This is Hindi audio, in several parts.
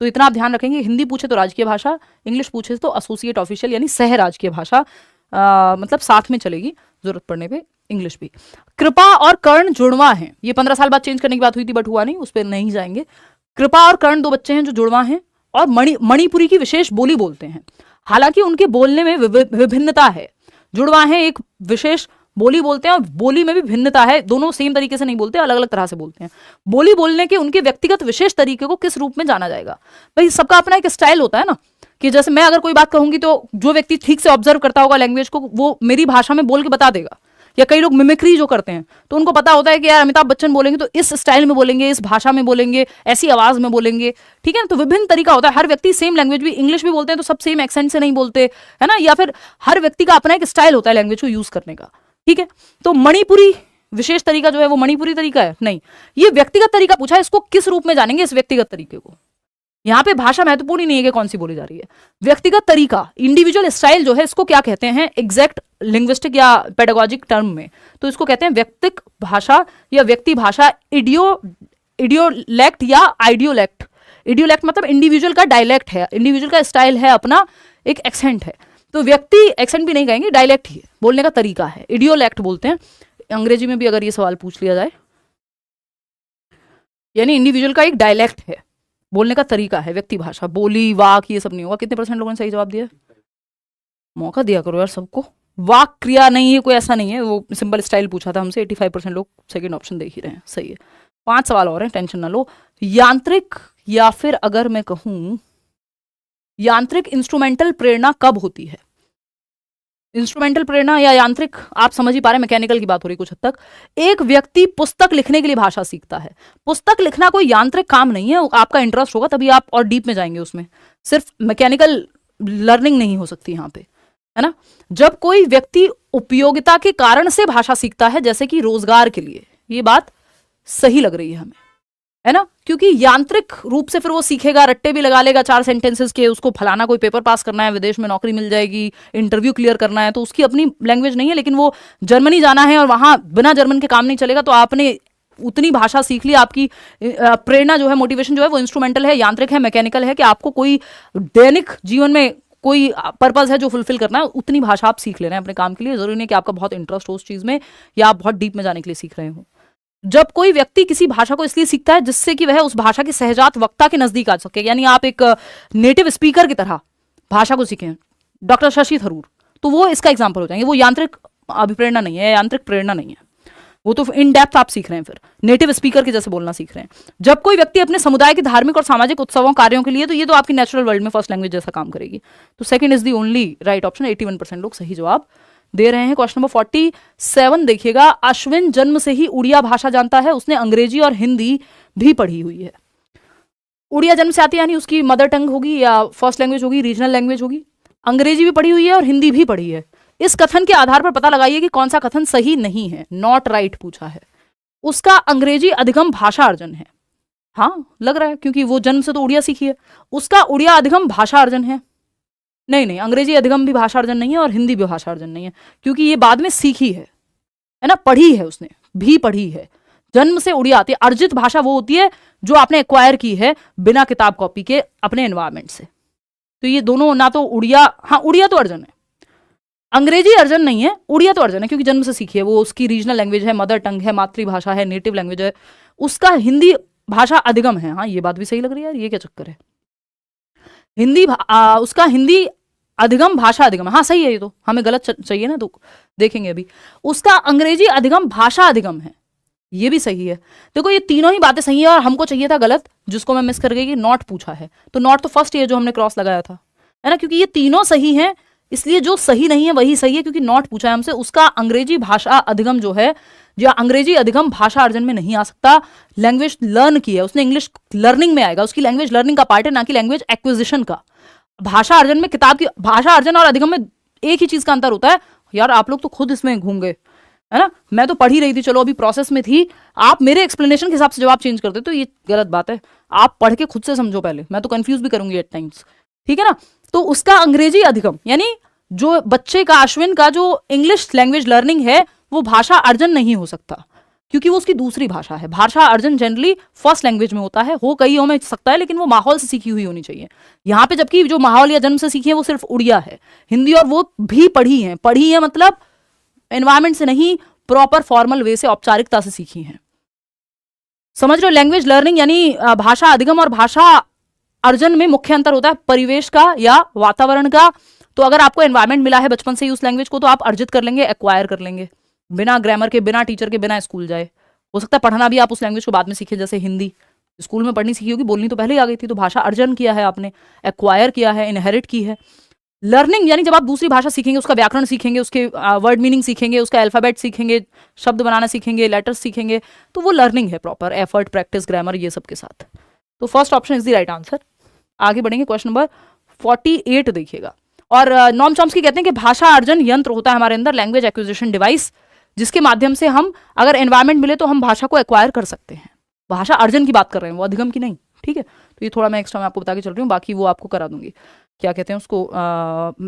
तो इतना आप ध्यान रखेंगे, हिंदी पूछे तो राजकीय भाषा, इंग्लिश पूछे तो एसोसिएट ऑफिशियल यानी सह राजकीय भाषा, मतलब साथ में चलेगी जरूरत पड़ने पे इंग्लिश भी। कृपा और कर्ण जुड़वा हैं, ये 15 साल बाद चेंज करने की बात हुई थी बट हुआ नहीं, उस पर नहीं जाएंगे। कृपा और कर्ण 2 बच्चे हैं जो जुड़वा हैं और मणिपुरी की विशेष बोली बोलते हैं, हालांकि उनके बोलने में विभिन्नता है। जुड़वा हैं, एक विशेष बोली बोलते हैं और बोली में भी भिन्नता है, दोनों सेम तरीके से नहीं बोलते, अलग अलग तरह से बोलते हैं। बोली बोलने के उनके व्यक्तिगत विशेष तरीके को किस रूप में जाना जाएगा? भाई सबका अपना एक स्टाइल होता है ना, कि जैसे मैं अगर कोई बात कहूंगी तो जो व्यक्ति ठीक से ऑब्जर्व करता होगा लैंग्वेज को, वो मेरी भाषा में बोल के बता देगा। या कई लोग मिमिक्री जो करते हैं तो उनको पता होता है कि यार अमिताभ बच्चन बोलेंगे तो इस स्टाइल में बोलेंगे, इस भाषा में बोलेंगे, ऐसी आवाज में बोलेंगे, ठीक है ना। तो विभिन्न तरीका होता है, हर व्यक्ति सेम लैंग्वेज भी, इंग्लिश भी बोलते हैं तो सब सेम एक्सेंट से नहीं बोलते, है ना, या फिर हर व्यक्ति का अपना एक स्टाइल होता है लैंग्वेज को यूज करने का, ठीक है। तो मणिपुरी विशेष तरीका जो है वो मणिपुरी तरीका है नहीं, ये व्यक्तिगत तरीका पूछा है, इसको किस रूप में जानेंगे इस व्यक्तिगत तरीके को। यहाँ पे भाषा महत्वपूर्ण ही नहीं है कि कौन सी बोली जा रही है, व्यक्तिगत तरीका, इंडिविजुअल स्टाइल जो है इसको क्या कहते हैं एग्जैक्ट लिंग्विस्टिक या पेडागोजिक टर्म में, तो इसको कहते हैं व्यक्तिक भाषा या व्यक्ति भाषा, इडियोलेक्ट या आइडियोलेक्ट। इडियोलेक्ट मतलब इंडिविजुअल का डायलेक्ट है, इंडिविजुअल का स्टाइल है, अपना एक एक्सेंट है, तो व्यक्ति एक्सेंट भी नहीं कहेंगे, डायलेक्ट ही है, बोलने का तरीका है, इडियोलेक्ट बोलते हैं। अंग्रेजी में भी अगर ये सवाल पूछ लिया जाए, यानी इंडिविजुअल का एक डायलेक्ट है, बोलने का तरीका है, व्यक्ति भाषा, बोली वाक ये सब नहीं होगा। कितने % लोगों ने सही जवाब दिया? मौका दिया करो यार सबको। वाक क्रिया नहीं है, कोई ऐसा नहीं है, वो सिंपल स्टाइल पूछा था हमसे, 85% लोग सेकंड ऑप्शन देख ही रहे हैं, सही है। 5 सवाल और हैं, टेंशन ना लो। यांत्रिक या फिर अगर मैं कहूं यांत्रिक इंस्ट्रूमेंटल प्रेरणा कब होती है? इंस्ट्रूमेंटल प्रेरणा या यांत्रिक आप समझ ही पा रहे हैं, मैकेनिकल की बात हो रही कुछ हद तक। एक व्यक्ति पुस्तक लिखने के लिए भाषा सीखता है, पुस्तक लिखना कोई यांत्रिक काम नहीं है, आपका इंटरेस्ट होगा तभी आप और डीप में जाएंगे उसमें, सिर्फ मैकेनिकल लर्निंग नहीं हो सकती यहाँ पे, है ना। जब कोई व्यक्ति उपयोगिता के कारण से भाषा सीखता है, जैसे कि रोजगार के लिए, ये बात सही लग रही है हमें, है ना, क्योंकि यांत्रिक रूप से फिर वो सीखेगा, रट्टे भी लगा लेगा 4 सेंटेंसेस के, उसको फलाना कोई पेपर पास करना है, विदेश में नौकरी मिल जाएगी, इंटरव्यू क्लियर करना है, तो उसकी अपनी लैंग्वेज नहीं है, लेकिन वो जर्मनी जाना है और वहां बिना जर्मन के काम नहीं चलेगा, तो आपने उतनी भाषा सीख ली, आपकी प्रेरणा जो है, मोटिवेशन जो है वो इंस्ट्रूमेंटल है, यांत्रिक है, मैकेनिकल है, कि आपको कोई दैनिक जीवन में कोई पर्पज है जो फुलफिल करना है, उतनी भाषा आप सीख ले रहे हैं अपने काम के लिए। जरूरी नहीं कि आपका बहुत इंटरेस्ट हो उस चीज में या आप बहुत डीप में जाने के लिए सीख रहे हो। जब कोई व्यक्ति किसी भाषा को इसलिए सीखता है जिससे कि वह उस भाषा की सहजात वक्ता के नजदीक आ सके, यानी आप एक नेटिव स्पीकर की तरह भाषा को सीखें, डॉक्टर शशि थरूर, तो वो इसका एग्जाम्पल हो जाएंगे। वो यांत्रिक अभिप्रेरणा नहीं है, यांत्रिक प्रेरणा नहीं है, वो तो इन डेप्थ आप सीख रहे हैं, फिर नेटिव स्पीकर के जैसे बोलना सीख रहे हैं। जब कोई व्यक्ति अपने समुदाय के धार्मिक और सामाजिक उत्सवों कार्यों के लिए, तो ये तो आपकी नेचुरल वर्ल्ड में फर्स्ट लैंग्वेज जैसा काम करेगी, तो second is the only right option. 81% लोग सही जवाब दे रहे हैं। क्वेश्चन नंबर 47 देखिएगा, अश्विन जन्म से ही उड़िया भाषा जानता है, उसने अंग्रेजी और हिंदी भी पढ़ी हुई है। उड़िया जन्म से आती है यानी उसकी मदर टंग होगी या फर्स्ट लैंग्वेज होगी, रीजनल लैंग्वेज होगी। अंग्रेजी भी पढ़ी हुई है और हिंदी भी पढ़ी है। इस कथन के आधार पर पता लगाइए कि कौन सा कथन सही नहीं है, नॉट राइट पूछा है। उसका अंग्रेजी अधिगम भाषा अर्जन है, हाँ लग रहा है, क्योंकि वो जन्म से तो उड़िया सीखी है। उसका उड़िया अधिगम भाषा अर्जन है, नहीं, अंग्रेजी अधिगम भी भाषा अर्जन नहीं है और हिंदी भी भाषा अर्जन नहीं है, क्योंकि ये बाद में सीखी है ना, पढ़ी है, उसने भी पढ़ी है। जन्म से उड़िया आती है। अर्जित भाषा वो होती है जो आपने एक्वायर की है बिना किताब कॉपी के अपने एनवायरमेंट से। तो ये दोनों ना तो उड़िया, हाँ उड़िया तो अर्जन है, अंग्रेजी अर्जन नहीं है, उड़िया तो अर्जन है क्योंकि जन्म से सीखी है, वो उसकी रीजनल लैंग्वेज है, मदर टंग है, मातृभाषा है, नेटिव लैंग्वेज है। उसका हिंदी भाषा अधिगम है, हाँ ये बात भी सही लग रही है यार, ये क्या चक्कर है। हिंदी उसका हिंदी अधिगम भाषा अधिगम, हाँ सही है, ये तो हमें गलत चाहिए ना, तो देखेंगे अभी। उसका अंग्रेजी अधिगम भाषा अधिगम है, ये भी सही है। देखो ये तीनों ही बातें सही है और हमको चाहिए था गलत, जिसको मैं मिस कर गई कि नॉट पूछा है, तो नॉट तो फर्स्ट ये जो हमने क्रॉस लगाया था, है ना, क्योंकि ये तीनों सही हैं, इसलिए जो सही नहीं है वही सही है, क्योंकि नॉट पूछा है हमसे। उसका अंग्रेजी भाषा अधिगम जो है, जो अंग्रेजी अधिगम भाषा अर्जन में नहीं आ सकता, लैंग्वेज लर्न की है उसने, इंग्लिश लर्निंग में आएगा, उसकी लैंग्वेज लर्निंग का पार्ट है, ना कि लैंग्वेज एक्विजिशन का। भाषा अर्जन में किताब की भाषा अर्जन और अधिगम में एक ही चीज का अंतर होता है यार, आप लोग तो खुद इसमें घूम गए, है ना। मैं तो पढ़ ही रही थी, चलो अभी प्रोसेस में थी, आप मेरे एक्सप्लेनेशन के हिसाब से जवाब चेंज करते तो ये गलत बात है। आप पढ़ के खुद से समझो पहले, मैं तो कंफ्यूज भी करूंगी एट टाइम्स, ठीक है ना। तो उसका अंग्रेजी अधिगम यानी जो बच्चे का, अश्विन का जो इंग्लिश लैंग्वेज लर्निंग है वो भाषा अर्जन नहीं हो सकता, क्योंकि वो उसकी दूसरी भाषा है। भाषा अर्जन जनरली फर्स्ट लैंग्वेज में होता है, हो कई में सकता है, लेकिन वो माहौल से सीखी हुई होनी चाहिए। यहाँ पे जबकि जो माहौल या जन्म से सीखी है वो सिर्फ उड़िया है, हिंदी और वो भी पढ़ी है मतलब एनवायरमेंट से नहीं, प्रॉपर फॉर्मल वे से, औपचारिकता से सीखी है। समझ रहे हो? लैंग्वेज लर्निंग यानी भाषा अधिगम और भाषा अर्जन में मुख्य अंतर होता है परिवेश का या वातावरण का। तो अगर आपको एनवायरमेंट मिला है बचपन से ही उस लैंग्वेज को, तो आप अर्जित कर लेंगे, एक्वायर कर लेंगे, बिना ग्रामर के, बिना टीचर के, बिना स्कूल जाए। हो सकता है पढ़ना भी आप उस लैंग्वेज को बाद में सीखे, जैसे हिंदी स्कूल में पढ़नी सीखी होगी, बोलनी तो पहले ही आ गई थी, तो भाषा अर्जन किया है आपने, एक्वायर किया है, इनहेरिट की है। लर्निंग यानी जब आप दूसरी भाषा सीखेंगे, उसका व्याकरण सीखेंगे, उसके वर्ड मीनिंग सीखेंगे, उसका अल्फाबेट सीखेंगे, शब्द बनाना सीखेंगे, लेटर्स सीखेंगे, तो वो लर्निंग है प्रॉपर, एफर्ट, प्रैक्टिस, ग्रामर, ये सब के साथ। तो first option is the right answer. आगे बढ़ेंगे, क्वेश्चन नंबर 48 देखिएगा। और नॉम चॉम्स्की कहते हैं कि भाषा अर्जन यंत्र होता है हमारे अंदर, लैंग्वेज एक्विजिशन डिवाइस, जिसके माध्यम से हम अगर एनवायरमेंट मिले तो हम भाषा को एक्वायर कर सकते हैं। भाषा अर्जन की बात कर रहे हैं, वो अधिगम की नहीं, ठीक है। तो ये थोड़ा मैं एक्स्ट्रा मैं आपको बता के चल रही हूँ, बाकी वो आपको करा दूंगी, क्या कहते हैं उसको,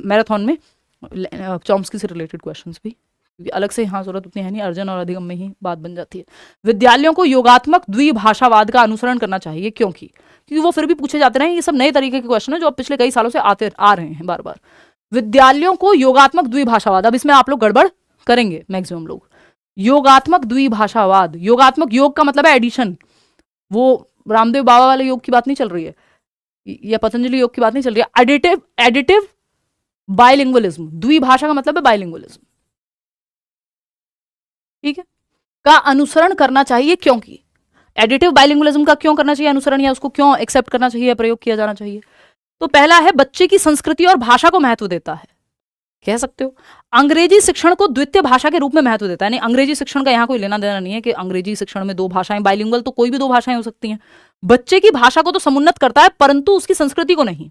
मैराथन में चॉम्स्की से रिलेटेड क्वेश्चंस भी, क्योंकि अलग से यहाँ जरूरत उतनी है नहीं, अर्जन और अधिगम में ही बात बन जाती है। विद्यालयों को योगात्मक द्विभाषावाद का अनुसरण करना चाहिए, क्योंकि वो फिर भी पूछे जाते रहे। ये सब नए तरीके के क्वेश्चन है जो पिछले कई सालों से आ रहे हैं बार बार। विद्यालयों को योगात्मक द्विभाषावाद, अब इसमें आप लोग गड़बड़ करेंगे मैक्सिमम लोग। योगात्मक द्विभाषावाद, योगात्मक, योग का मतलब है एडिशन, वो रामदेव बाबा वाले योग की बात नहीं चल रही है, या पतंजलि योग की बात नहीं चल रही है। एडिटिव बाइलिंगुअलिज्म, द्विभाषा का मतलब है बाइलिंगुअलिज्म, ठीक है, का अनुसरण करना चाहिए। क्योंकि एडिटिव बाइलिंगुअलिज्म का क्यों करना चाहिए अनुसरण, या उसको क्यों एक्सेप्ट करना चाहिए, प्रयोग किया जाना चाहिए? तो पहला है, बच्चे की संस्कृति और भाषा को महत्व देता है, कह सकते हो। अंग्रेजी शिक्षण को द्वितीय भाषा के रूप में महत्व देता है, नहीं अंग्रेजी शिक्षण का यहाँ कोई लेना देना नहीं है कि अंग्रेजी शिक्षण में दो भाषाएं, बाइलिंगुअल तो कोई भी दो भाषाएं हो सकती हैं। बच्चे की भाषा को तो समुन्नत करता है, परंतु उसकी संस्कृति को नहीं।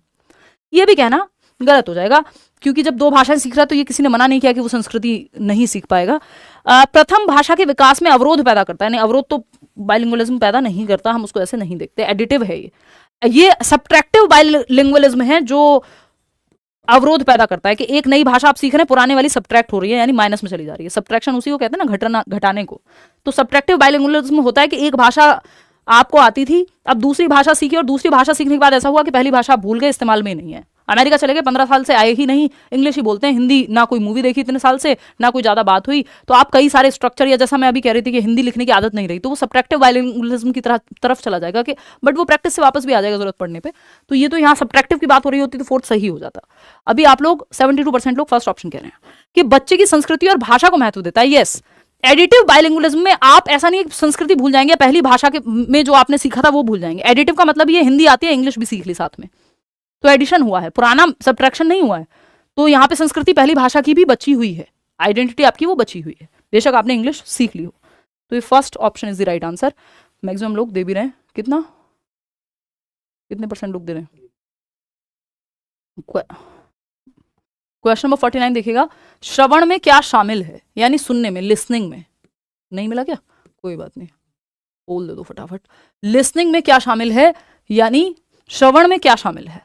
यह भी कहना गलत हो जाएगा, क्योंकि जब दो भाषाएं सीख रहा है तो ये किसी ने मना नहीं किया कि वो संस्कृति नहीं सीख पाएगा। प्रथम भाषा के विकास में अवरोध पैदा करता है, नहीं अवरोध तो बाइलिंगुअलिज्म पैदा नहीं करता, हम उसको ऐसे नहीं देखते, एडिटिव है ये सब्ट्रैक्टिव बाइलिंगुअलिज्म है जो अवरोध पैदा करता है कि एक नई भाषा आप सीख रहे हैं, पुराने वाली सब्ट्रैक्ट हो रही है, यानी माइनस में चली जा रही है। सब्ट्रैक्शन उसी को कहते हैं ना, घटाने को। तो सब्ट्रैक्टिव बाइलिंगुअलिज्म होता है कि एक भाषा आपको आती थी, अब दूसरी भाषा सीखी, और दूसरी भाषा सीखने के बाद ऐसा हुआ कि पहली भाषा भूल गए, इस्तेमाल में नहीं है। अमेरिका चले गए, 15 साल से आए ही नहीं, इंग्लिश ही बोलते हैं, हिंदी ना कोई मूवी देखी इतने साल से, ना कोई ज्यादा बात हुई, तो आप कई सारे स्ट्रक्चर, या जैसा मैं अभी कह रही थी कि हिंदी लिखने की आदत नहीं रही, तो वो सब्ट्रैक्टिव बाइलिंगुअलिज्म की तरफ चला जाएगा कि बट वो प्रैक्टिस से वापस भी आ जाएगा जरूरत पड़ने पे। तो ये तो यहाँ सब्ट्रैक्टिव की बात हो रही होती तो फोर्थ सही हो जाता। अभी आप लोग 72% लोग फर्स्ट ऑप्शन कह रहे हैं कि बच्चे की संस्कृति और भाषा को महत्व देता है। यस, एडिटिव बाइलिंगुअलिज्म में आप ऐसा नहीं संस्कृति भूल जाएंगे, पहली भाषा के में जो आपने सीखा था वो भूल जाएंगे। एडिटिव का मतलब ये हिंदी आती है, इंग्लिश भी सीख ली साथ में, तो एडिशन हुआ है, पुराना सब्ट्रैक्शन नहीं हुआ है। तो यहाँ पे संस्कृति पहली भाषा की भी बची हुई है, आइडेंटिटी आपकी वो बची हुई है, बेशक आपने इंग्लिश सीख ली हो। तो ये first option is the right answer. Maximum लोग दे भी रहे हैं, कितने परसेंट लोग दे रहे हैं? क्वेश्चन नंबर 49 देखिएगा, श्रवण में क्या शामिल है, यानी सुनने में, लिसनिंग में। नहीं मिला क्या? कोई बात नहीं, बोल दे दो फटाफट। लिसनिंग में क्या शामिल है, यानी श्रवण में क्या शामिल है?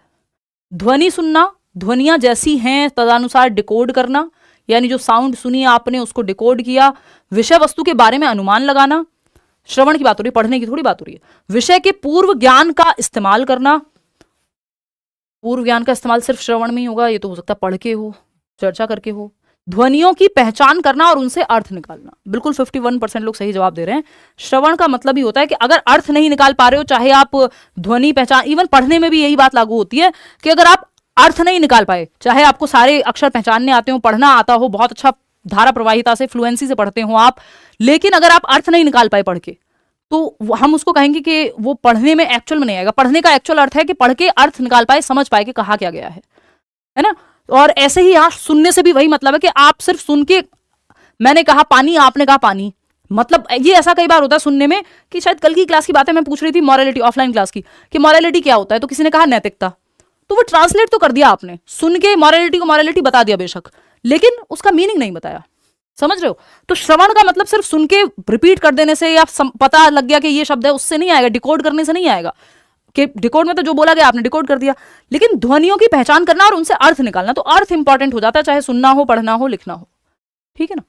ध्वनि सुनना, ध्वनियां जैसी हैं तदनुसार डिकोड करना, यानी जो साउंड सुनी आपने उसको डिकोड किया। विषय वस्तु के बारे में अनुमान लगाना, श्रवण की बात हो रही है, पढ़ने की थोड़ी बात हो रही है। विषय के पूर्व ज्ञान का इस्तेमाल करना, पूर्व ज्ञान का इस्तेमाल सिर्फ श्रवण में ही होगा, ये तो हो सकता है पढ़ के हो, चर्चा करके हो। ध्वनियों की पहचान करना और उनसे अर्थ निकालना, बिल्कुल 51% लोग सही जवाब दे रहे हैं। श्रवण का मतलब ही होता है कि अगर अर्थ नहीं निकाल पा रहे हो, चाहे आप ध्वनि पहचान, इवन पढ़ने में भी यही बात लागू होती है कि अगर आप अर्थ नहीं निकाल पाए, चाहे आपको सारे अक्षर पहचानने आते हो, पढ़ना आता हो, बहुत अच्छा धारा प्रवाहिता से, फ्लुएंसी से पढ़ते हो आप, लेकिन अगर आप अर्थ नहीं निकाल पाए पढ़ के, तो हम उसको कहेंगे कि वो पढ़ने में एक्चुअल में नहीं आएगा। पढ़ने का एक्चुअल अर्थ है कि पढ़ के अर्थ निकाल पाए, समझ पाए कि कहा क्या गया है ना। और ऐसे ही यहाँ सुनने से भी वही मतलब है कि आप सिर्फ सुन के, मैंने कहा पानी, आपने कहा पानी, मतलब ये ऐसा कई बार होता है सुनने में कि शायद कल की क्लास की बात है, मैं पूछ रही थी मॉरलिटी, ऑफलाइन क्लास की, कि मॉरलिटी क्या होता है, तो किसी ने कहा नैतिकता, तो वो ट्रांसलेट तो कर दिया आपने, सुन के मॉरलिटी को मॉरलिटी बता दिया बेशक, लेकिन उसका मीनिंग नहीं बताया। समझ रहे हो? तो श्रवण का मतलब सिर्फ सुन के रिपीट कर देने से या पता लग गया कि ये शब्द है, उससे नहीं आएगा, डिकोड करने से नहीं आएगा। कि डिकोड में तो जो बोला गया आपने डिकोड कर दिया, लेकिन ध्वनियों की पहचान करना और उनसे अर्थ निकालना, तो अर्थ इंपॉर्टेंट हो जाता है, चाहे सुनना हो, पढ़ना हो, लिखना हो, ठीक है ना।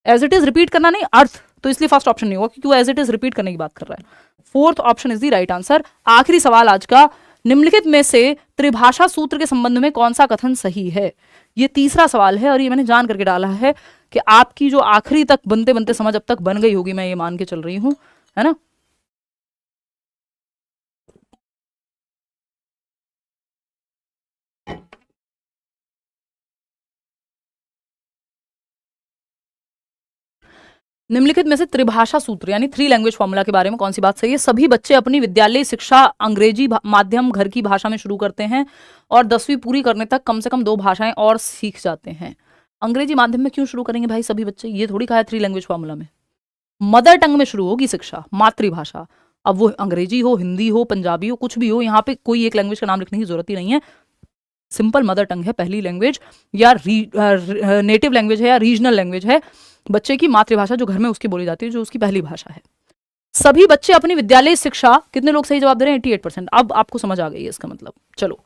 एज इट इज रिपीट करना नहीं, अर्थ तो इसलिए फर्स्ट ऑप्शन नहीं होगा क्योंकि वो एज इट इज रिपीट करने की बात कर रहा है। Fourth option is the right answer. आखिरी सवाल आज का, निम्नलिखित में से त्रिभाषा सूत्र के संबंध में कौन सा कथन सही है? ये तीसरा सवाल है और ये मैंने जान करके डाला है कि आपकी जो आखिरी तक बनते बनते समझ अब तक बन गई होगी, मैं ये मान के चल रही हूं, है ना। निम्नलिखित में से त्रिभाषा सूत्र यानी थ्री लैंग्वेज फॉर्मूला के बारे में कौन सी बात सही है? सभी बच्चे अपनी विद्यालय शिक्षा अंग्रेजी माध्यम घर की भाषा में शुरू करते हैं और 10वीं पूरी करने तक कम से कम 2 भाषाएं और सीख जाते हैं। अंग्रेजी माध्यम में क्यों शुरू करेंगे भाई सभी बच्चे? ये थोड़ी कहा है थ्री लैंग्वेज फॉर्मूला में। मदर टंग में शुरू होगी शिक्षा, मातृभाषा। अब वो अंग्रेजी हो, हिंदी हो, पंजाबी हो, कुछ भी हो, यहाँ पे कोई एक लैंग्वेज का नाम लिखने की जरूरत ही नहीं है। सिंपल मदर टंग है, पहली लैंग्वेज या नेटिव लैंग्वेज है या रीजनल लैंग्वेज है, बच्चे की मातृभाषा जो घर में उसकी बोली जाती है, जो उसकी पहली भाषा है। सभी बच्चे अपनी विद्यालय शिक्षा, कितने लोग सही जवाब दे रहे हैं? 88%। अब आपको समझ आ गई है इसका मतलब। चलो,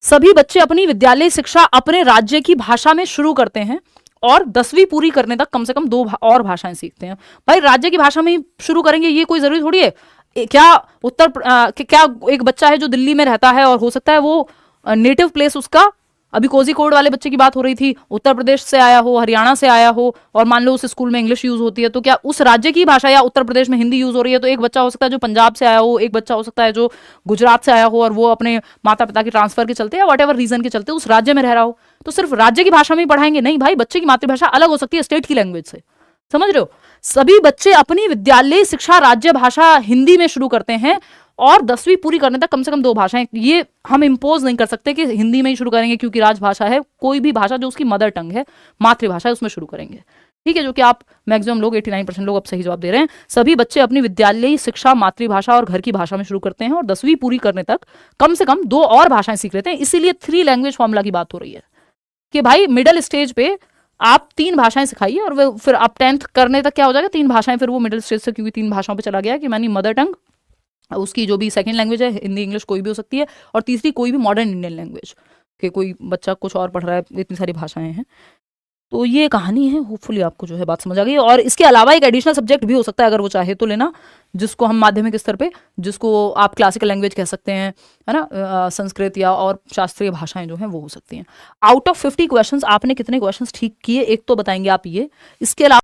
सभी बच्चे अपनी विद्यालय शिक्षा अपने राज्य की भाषा में शुरू करते हैं और 10वीं पूरी करने तक कम से कम 2 और भाषाएं सीखते हैं। भाई राज्य की भाषा में ही शुरू करेंगे ये कोई जरूरी थोड़ी है। क्या क्या एक बच्चा है जो दिल्ली में रहता है और हो सकता है वो नेटिव प्लेस उसका, अभी कोझिकोड वाले बच्चे की बात हो रही थी, उत्तर प्रदेश से आया हो, हरियाणा से आया हो, और मान लो उस स्कूल में इंग्लिश यूज होती है, तो क्या उस राज्य की भाषा या उत्तर प्रदेश में हिंदी यूज हो रही है? तो एक बच्चा हो सकता है जो पंजाब से आया हो, एक बच्चा हो सकता है जो गुजरात से आया हो और वो अपने माता पिता के ट्रांसफर के चलते या वट एवर रीजन के चलते उस राज्य में रह रहा हो। तो सिर्फ राज्य की भाषा में ही पढ़ाएंगे? नहीं भाई, बच्चे की मातृभाषा अलग हो सकती है स्टेट की लैंग्वेज से, समझ रहे हो। सभी बच्चे अपनी विद्यालय शिक्षा राज्य भाषा हिंदी में शुरू करते हैं और 10वीं पूरी करने तक कम से कम 2 भाषाएं। ये हम इम्पोज नहीं कर सकते कि हिंदी में ही शुरू करेंगे क्योंकि राजभाषा है। कोई भी भाषा जो उसकी मदर टंग है, मातृभाषा है, उसमें शुरू करेंगे। ठीक है, जो कि आप मैक्सिमम लोग 89% लोग अब सही जवाब दे रहे हैं। सभी बच्चे अपनी विद्यालय शिक्षा मातृभाषा और घर की भाषा में शुरू करते हैं और 10वीं पूरी करने तक कम से कम 2 और भाषाएं सीख लेते हैं। इसीलिए थ्री लैंग्वेज फॉर्मूला की बात हो रही है कि भाई मिडिल स्टेज पे आप 3 भाषाएं सिखाइए और फिर आप 10th करने तक क्या हो जाएगा, 3 भाषाएं। फिर वो मिडिल स्टेज से क्योंकि 3 भाषाओं पे चला गया कि मानी मदर टंग, उसकी जो भी सेकंड लैंग्वेज है, हिंदी इंग्लिश कोई भी हो सकती है, और तीसरी कोई भी मॉडर्न इंडियन लैंग्वेज कि कोई बच्चा कुछ और पढ़ रहा है, इतनी सारी भाषाएं हैं। तो ये कहानी है, होपफुली आपको जो है बात समझ आ गई। और इसके अलावा एक एडिशनल सब्जेक्ट भी हो सकता है अगर वो चाहे तो लेना, जिसको हम माध्यमिक स्तर पे, जिसको आप क्लासिकल लैंग्वेज कह सकते हैं, है ना, संस्कृत या और शास्त्रीय भाषाएं जो हैं वो हो सकती हैं। आउट ऑफ 50 क्वेश्चंस आपने कितने क्वेश्चंस ठीक किए, एक तो बताएंगे आप ये। इसके अलावा